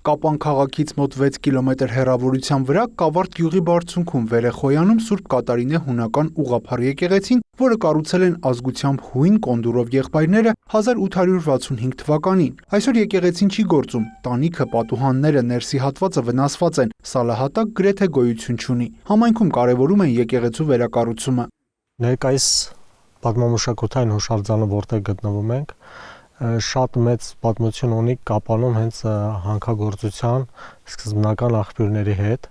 Կապան քաղաքից մոտ 6 կիլոմետր հեռավորության վրա Կավարդ գյուղի բարձունքում վեր է խոյանում Սուրբ Կատարինե հունական ուղղափառ եկեղեցին, որը կառուցել են ազգությամբ հույն Կոնդուրով եղբայրները 1865 թվականին։ Այսօր եկեղեցին չի գործում, տանիքը, պատուհանները, ներսի հատվածը վնասված են, սալահատակ գրեթե գոյություն չունի։ Համայնքում կարևորում են եկեղեցու վերակառուցումը։ Ներկայիս պատմամշակութային հուշարձանը, որտեղ գտնվում ենք, շատ մեծ պատմություն ունի Կապանում հենց հանքագործության սկզբնական աղբյուրների հետ,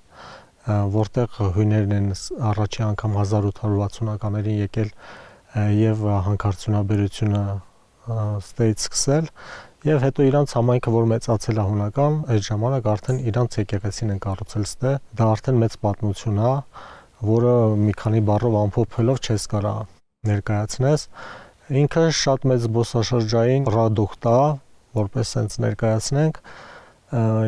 որտեղ հույներն են առաջի անգամ 1860-ականներին եկել եւ հանքարդյունաբերությունը ստեից սկսել եւ հետո իրանց համայնքը, որ մեծացել է հունական, այդ ժամանակ արդեն իրանց եկեղեցին են կառուցել ստե, դա արդեն մեծ պատմություն է, որը մի քանի բառով ամփոփելով չես կարա ներկայացնես։ Ինքը շատ մեծ զբոսաշրջային ռադուխտ է, որպես sense ներկայացնենք,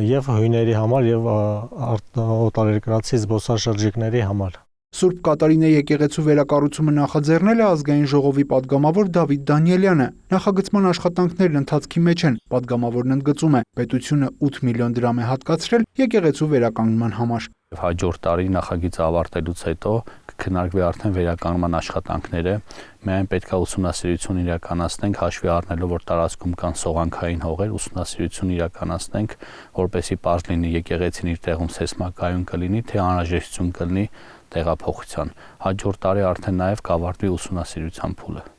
եւ հույների համար եւ օտարերկրացի զբոսաշրջիկների համար։ Սուրբ Կատարինե եկեղեցու վերակառուցումը նախաձեռնել է ազգային ժողովի падգամավոր Դավիթ Դանիելյանը։ Նախագծման աշխատանքներն ընթացքի մեջ են։ Падգամավորն ընդգծում է, պետությունը 8 միլիոն դրամ է հատկացրել եկեղեցու վերականգնման համար։ Հաջորդ տարի նախագիծը ավարտելուց հետո կքննարկվի արդեն վերականգնման աշխատանքները։ Միայն պետք է ուսումնասիրություն իրականացնենք, հաշվի առնելով, որ տարածքում կան սողանքային հողեր, ուսումնասիրություն իրականացնենք, որպեսզի պարզ լինի եկեղեցին իր տեղում սեյսմակայուն կլինի, թե անհրաժեշտություն կլինի տեղափոխության։ Հաջորդ տարի արդեն նաև կավարտվի ուսումնասիրության փուլը։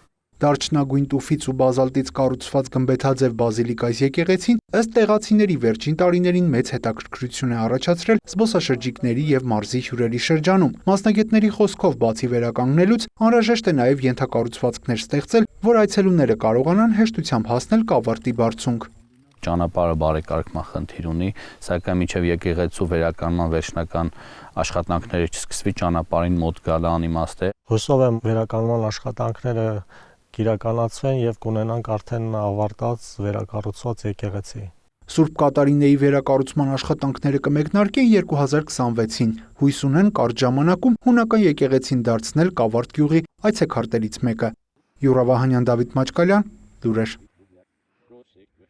Դարչնագույն տուֆից ու բազալտից կառուցված գմբեթաձև բազիլիկայից եկեղեցին ըստ տեղացիների վերջին տարիներին մեծ հետաքրքրություն է առաջացրել զբոսաշրջիկների եւ մարզի հյուրերի շրջանում։ Մասնագետների խոսքով բացի վերականգնելուց անհրաժեշտ է նաեւ ենթակառուցվածքներ ստեղծել, որ այցելուները կարողանան հեշտությամբ հասնել Կավարտի բարձունք։ Ճանապարհը բարեկարգման խնդիր ունի, սակայն մինչև եկեղեցու վերականգնման վերջնական աշխատանքները չսկսվի, ճանապարհին մոտ գալը անիմաստ է։ Հուսով եմ վերականգնման աշխատանքները կիրականացվեն եւ կունենանք արդեն ավարտած վերակառուցված եկեղեցի։ Սուրբ Կատարինեի վերակառուցման աշխատանքները կմեկնարկեն 2026-ին։ Հույս ունեն կարճ ժամանակում հունական եկեղեցին դարձնել Կավարդ գյուղի այցեքարտերից մեկը։ Յուրա Վահանյան, Դավիթ Մաչկալյան, լուրեր։